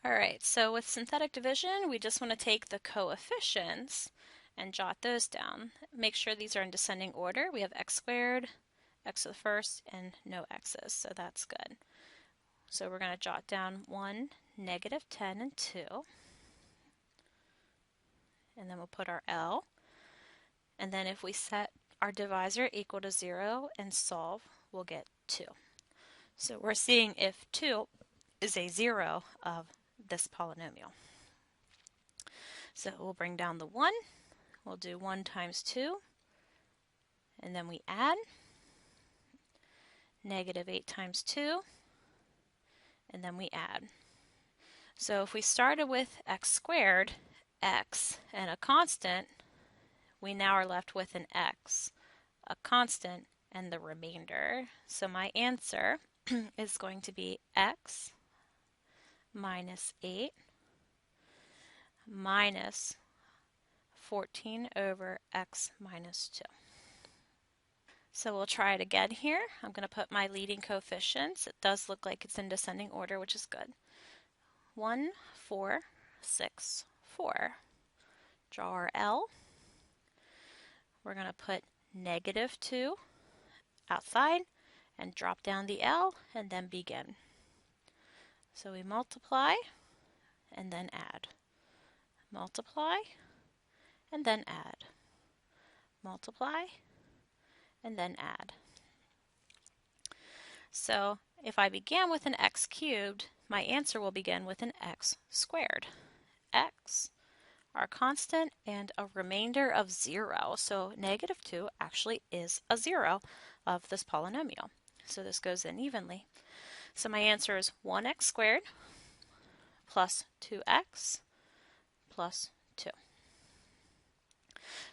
Alright, so with synthetic division, we just want to take the coefficients and jot those down. Make sure these are in descending order. We have x squared, x to the first, and no x's, so that's good. So we're going to jot down 1, -10, and 2. And then we'll put our L. And then if we set our divisor equal to 0 and solve, we'll get 2. So we're seeing if 2 is a 0 of this polynomial. So we'll bring down the 1. We'll do 1 times 2. And then we add. -8 times 2. And then we add. So if we started with x squared, x, and a constant, we now are left with an x, a constant, and the remainder. So my answer is going to be x minus 8 minus 14 over x minus 2. So we'll try it again here. I'm going to put my leading coefficients. It does look like it's in descending order, which is good. 1, 4, 6, 4. Draw our L. We're going to put -2 outside and drop down the L and then begin. So we multiply and then add. Multiply and then add. Multiply and then add. So if I began with an x cubed, my answer will begin with an x squared. X, our constant, and a remainder of 0. So -2 actually is a 0 of this polynomial. So this goes in evenly. So my answer is 1x squared plus 2x plus 2.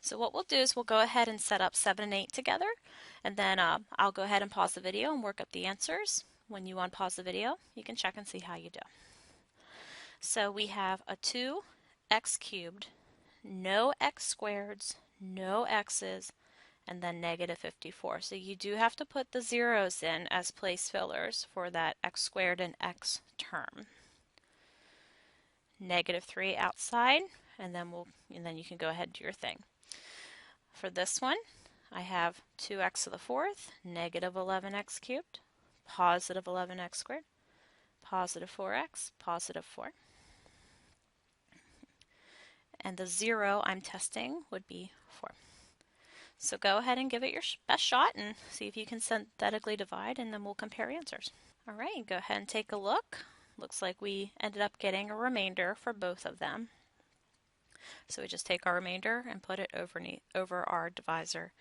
So what we'll do is we'll go ahead and set up 7 and 8 together, and then I'll go ahead and pause the video and work up the answers. When you unpause the video, you can check and see how you do. So we have a 2x cubed, no x squareds, no x's, and then -54. So you do have to put the zeros in as place fillers for that x squared and x term. -3 outside, and then you can go ahead and do your thing. For this one, I have 2x to the fourth, -11x cubed, positive 11x squared, positive 4x, positive 4. And the 0 I'm testing would be 4. So go ahead and give it your best shot and see if you can synthetically divide, and then we'll compare answers. All right, go ahead and take a look. Looks like we ended up getting a remainder for both of them. So we just take our remainder and put it over our divisor.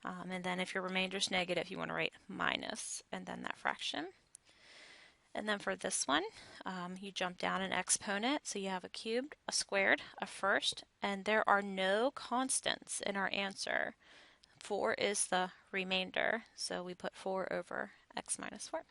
And then if your remainder is negative, you want to write minus and then that fraction. And then for this one, you jump down an exponent. So you have a cubed, a squared, a first, and there are no constants in our answer. 4 is the remainder, so we put 4 over x minus 4.